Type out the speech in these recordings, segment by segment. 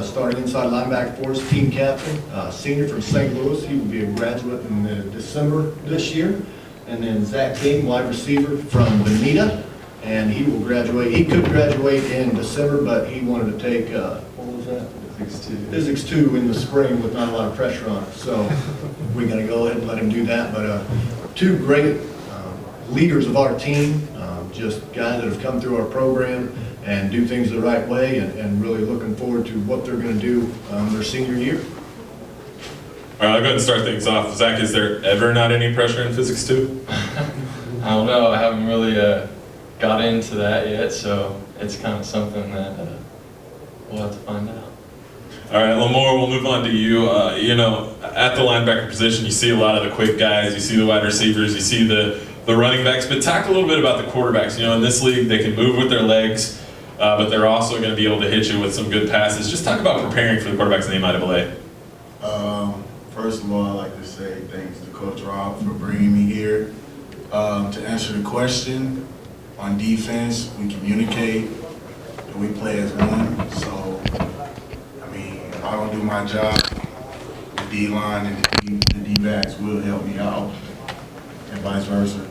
starting inside linebacker for us, team captain, senior from St. Louis. He will be a graduate in December this year. And then Zach King, wide receiver from Bonita, and he will graduate. He could graduate in December, but he wanted to take, what was that? Physics 2 in the spring with not a lot of pressure on it. So we're going to go ahead and let him do that. But two great leaders of our team, just guys that have come through our program and do things the right way, and really looking forward to what they're going to do their senior year. All right, I'll go ahead and start things off. Zach, is there ever not any pressure in Physics 2? I don't know. I haven't really got into that yet, so it's kind of something that we'll have to find out. All right, Lamore, we'll move on to you. You know, at the linebacker position, you see a lot of the quick guys, you see the wide receivers, you see the running backs, but talk a little bit about the quarterbacks. You know, in this league, they can move with their legs, but they're also going to be able to hit you with some good passes. Just talk about preparing for the quarterbacks in the MIAA. First of all, I'd like to say thanks to Coach Rob for bringing me here. To answer the question, on defense, we communicate and we play as one. So, I mean, if I don't do my job, the D-line and the D-backs will help me out, and vice versa.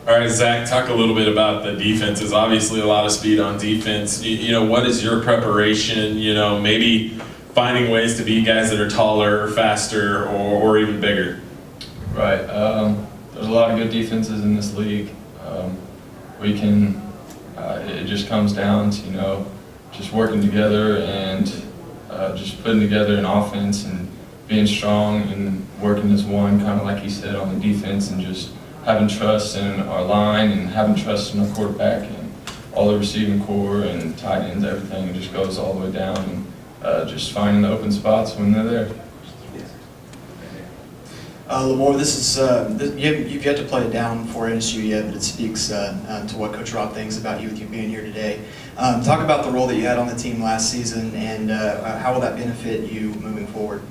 All right, Zach, talk a little bit about the defenses. Obviously, a lot of speed on defense. You know, what is your preparation? You know, maybe finding ways to beat guys that are taller, faster, or even bigger. Right. There's a lot of good defenses in this league. We can. It just comes down to, you know, just working together and just putting together an offense and being strong and working as one, kind of like he said, on the defense, and just having trust in our line and having trust in our quarterback and all the receiving core and tight ends, everything. It just goes all the way down, and just finding the open spots when they're there. Lamore, this is you've yet to play it down for NSU yet, but it speaks to what Coach Rob thinks about you with you being here today. Talk about the role that you had on the team last season, and how will that benefit you moving forward?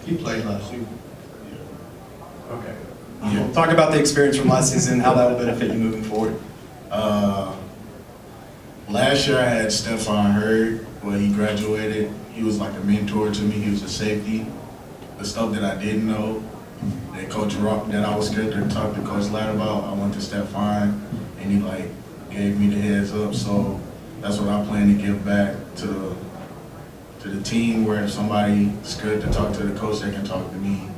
He played last season. Okay. Yeah. Talk about the experience from last season and how that will benefit you moving forward. Last year I had Stephon Hurd, where he graduated. He was like a mentor to me. He was a safety. The stuff that I didn't know, that Coach Rock, that I was scared to talk to Coach Ladd about, I went to Stephon, and he like gave me the heads up. So that's what I plan to give back to the team, where if somebody's scared to talk to the coach, they can talk to me,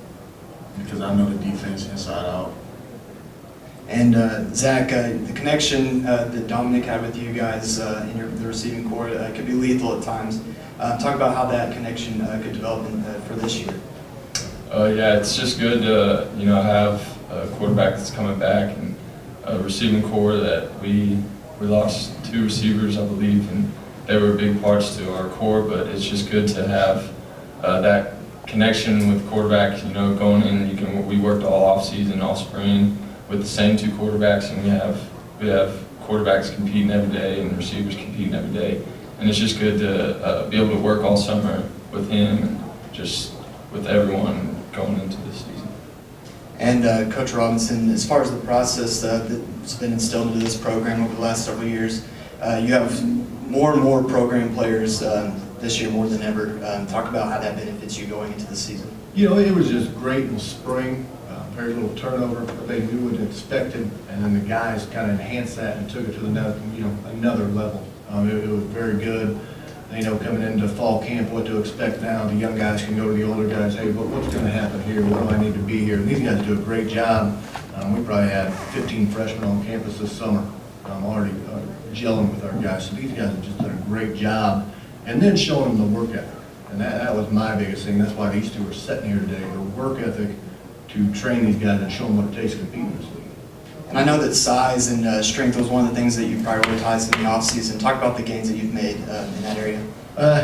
because I know the defense inside out. And Zach, the connection that Dominic had with you guys in the receiving corps could be lethal at times. Talk about how that connection could develop for this year. Yeah, it's just good to, you know, have a quarterback that's coming back, and a receiving corps that we lost 2 receivers, I believe, and they were big parts to our core. But it's just good to have that connection with quarterback. You know, going in, we worked all off season, all spring with the same 2 quarterbacks, and we have quarterbacks competing every day and receivers competing every day, and it's just good to be able to work all summer with him and just with everyone going into this season. And Coach Robinson, as far as the process that's been instilled into this program over the last several years, you have more and more program players this year more than ever. Talk about how that benefits you going into the season. You know, it was just great in the spring. Very little turnover, but they knew and expected, and then the guys kind of enhanced that and took it to another level. It was very good. They know coming into fall camp what to expect now. The young guys can go to the older guys, hey, what's going to happen here? What do I need to be here? And these guys do a great job. We probably had 15 freshmen on campus this summer, already gelling with our guys. So these guys have just done a great job, and then showing them the work ethic. And that was my biggest thing. That's why these 2 are sitting here today. The work ethic to train these guys and show them what it takes to compete in this league. And I know that size and strength was one of the things that you prioritized in the offseason. Talk about the gains that you've made in that area.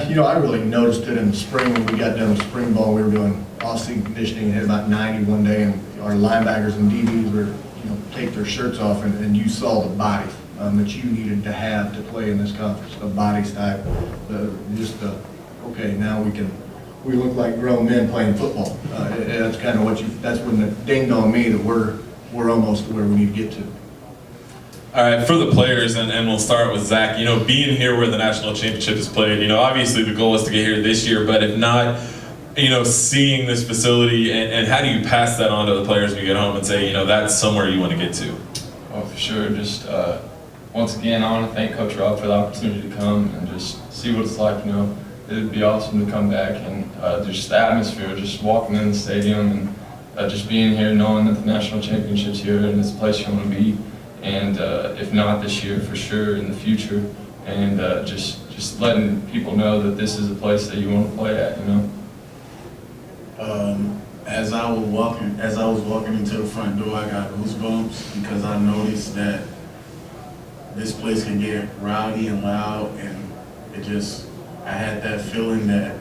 You know, I really noticed it in the spring when we got done with spring ball. We were doing off-season conditioning and hit about 90 one day, and our linebackers and DBs were, you know, take their shirts off, and you saw the bodies that you needed to have to play in this conference. The bodies type, okay, now we look like grown men playing football. That's kind of that's when it dinged on me that we're almost where we need to get to. All right, for the players, and we'll start with Zach, being here where the national championship is played, obviously the goal is to get here this year, but if not, seeing this facility, and how do you pass that on to the players when you get home and say, that's somewhere you want to get to? Oh, for sure. Just once again, I want to thank Coach Rob for the opportunity to come and just see what it's like. It'd be awesome to come back and just the atmosphere, just walking in the stadium and just being here, knowing that the national championship's here and it's a place you want to be. And if not this year, for sure in the future. And just letting people know that this is a place that you want to play at. As I was walking into the front door, I got goosebumps because I noticed that this place can get rowdy and loud, and I had that feeling that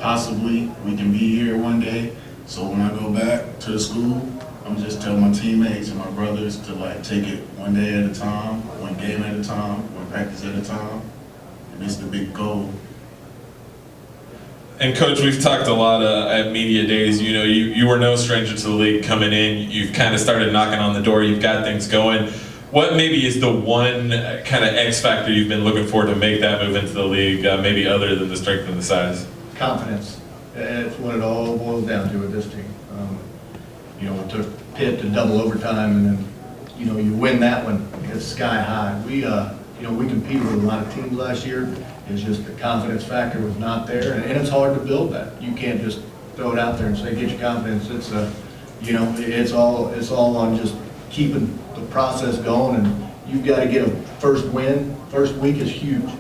possibly we can be here one day. So when I go back to the school, I'm just telling my teammates and my brothers to take it one day at a time, one game at a time, one practice at a time, and it's the big goal. And Coach, we've talked a lot at media days. You were no stranger to the league coming in. You've kind of started knocking on the door. You've got things going. What maybe is the one kind of X factor you've been looking for to make that move into the league, maybe other than the strength and the size? Confidence. It's what it all boils down to with this team. It took Pitt to double overtime, and then, you win that one, it's sky high. We competed with a lot of teams last year. It's just the confidence factor was not there, and it's hard to build that. You can't just throw it out there and say, get your confidence. It's all on just keeping the process going, and you've got to get a first win. First week is huge.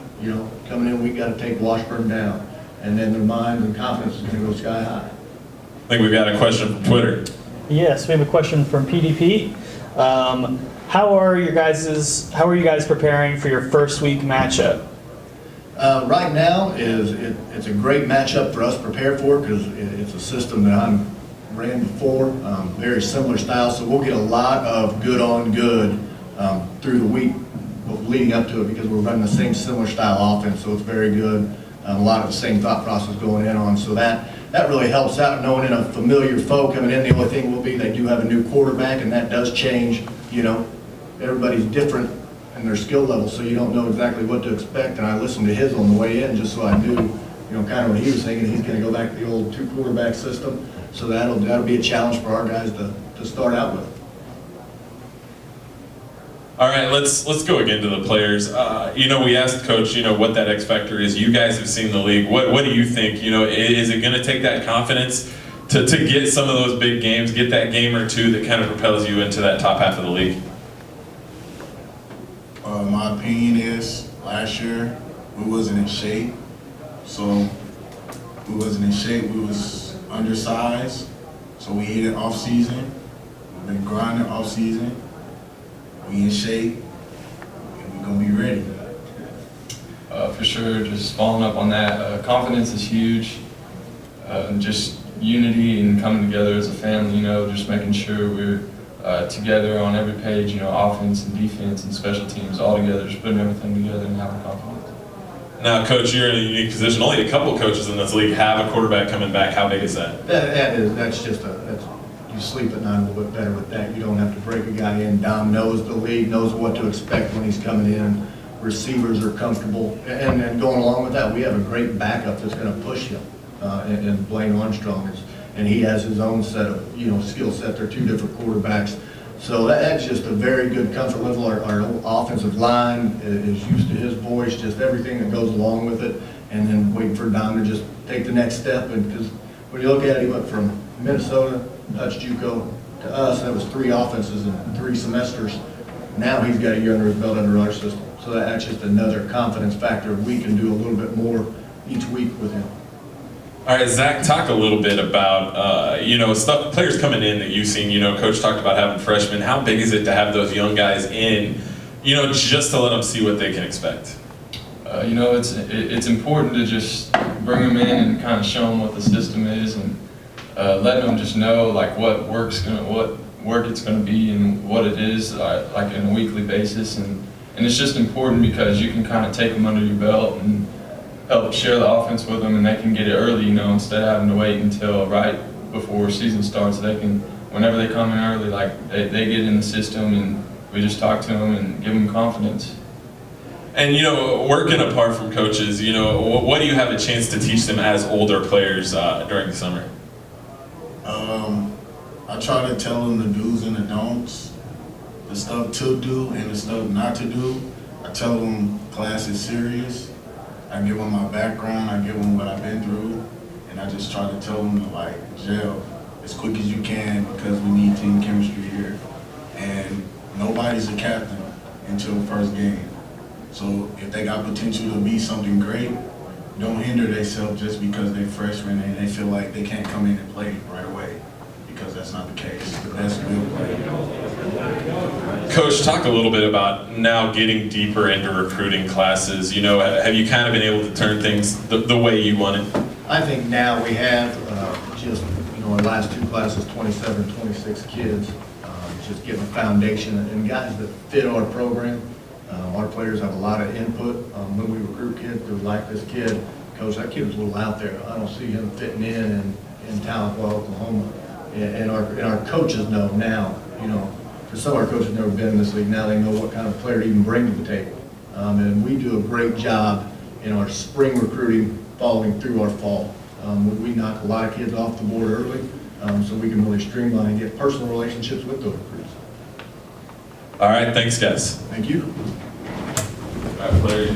Coming in, we've got to take Washburn down, and then their mind and confidence is going to go sky high. I think we've got a question from Twitter. Yes, we have a question from PDP. How are you guys preparing for your first week matchup? Right now it's a great matchup for us to prepare for because it's a system that I ran before, very similar style. So we'll get a lot of good on good through the week leading up to it because we're running the same similar style offense. So it's very good. A lot of the same thought process going in on. So that really helps out knowing in a familiar foe coming in. The only thing will be they do have a new quarterback, and that does change. Everybody's different in their skill level, so you don't know exactly what to expect. And I listened to his on the way in just so I knew, kind of what he was thinking. He's going to go back to the old two quarterback system, so that'll be a challenge for our guys to start out with. All right, let's go again to the players. We asked Coach, what that X factor is. You guys have seen the league. What do you think? Is it going to take that confidence to get some of those big games, get that game or two that kind of propels you into that top half of the league? My opinion is last year we wasn't in shape. So we wasn't in shape. We was undersized. So we hit it off season. We've been grinding off season. We in shape, and we're gonna be ready. For sure, just following up on that, confidence is huge. Just unity and coming together as a family, just making sure we're together on every page, offense and defense and special teams all together, just putting everything together and having confidence. Now, Coach, you're in a unique position. Only a couple coaches in this league have a quarterback coming back. How big is that? That's you sleep at night a little bit better with that. You don't have to break a guy in. Dom knows the league, knows what to expect when he's coming in. Receivers are comfortable. And then going along with that, we have a great backup that's going to push him. And Blaine Armstrong and he has his own set of, skill set. They're two different quarterbacks. So that's just a very good comfort level. Our offensive line is used to his voice, just everything that goes along with it. And then waiting for Dom to just take the next step. And because when you look at it, he went from Minnesota, Dutch JUCO, to us, that was 3 offenses in 3 semesters. Now he's got a year under his belt under our system. So that's just another confidence factor. We can do a little bit more each week with him. All right, Zach, talk a little bit about, players coming in that you've seen. Coach talked about having freshmen. How big is it to have those young guys in, just to let them see what they can expect? It's important to just bring them in and kind of show them what the system is and letting them just know what work it's going to be and what it is on a weekly basis. And it's just important because you can kind of take them under your belt and help share the offense with them, and they can get it early, instead of having to wait until right before season starts. They can, whenever they come in early, they get in the system we just talk to them and give them confidence. And you know, working apart from coaches, you know, what do you have a chance to teach them as older players during the summer? I try to tell them the do's and the don'ts, the stuff to do and the stuff not to do. I tell them class is serious. I give them my background, I give them what I've been through, and I just try to tell them to like gel as quick as you can because we need team chemistry here. And nobody's a captain until the first game. So if they got potential to be something great, don't hinder themselves just because they're freshmen and they feel like they can't come in and play right away, because that's not the case. The best will play. Coach, talk a little bit about now getting deeper into recruiting classes. You know, have you kind of been able to turn things the way you want it? I think now we have just, you know, our last two classes, 27, 26 kids, just getting a foundation and guys that fit our program. Our players have a lot of input. When we recruit kids, they're like this kid. Coach, that kid was a little out there. I don't see him fitting in Tahlequah, Oklahoma. And our coaches know now, you know, because some of our coaches have never been in this league. Now they know what kind of player to even bring to the table. And we do a great job in our spring recruiting following through our fall. We knock a lot of kids off the board early, so we can really streamline and get personal relationships with those recruits. All right, thanks, guys. Thank you. All right, players.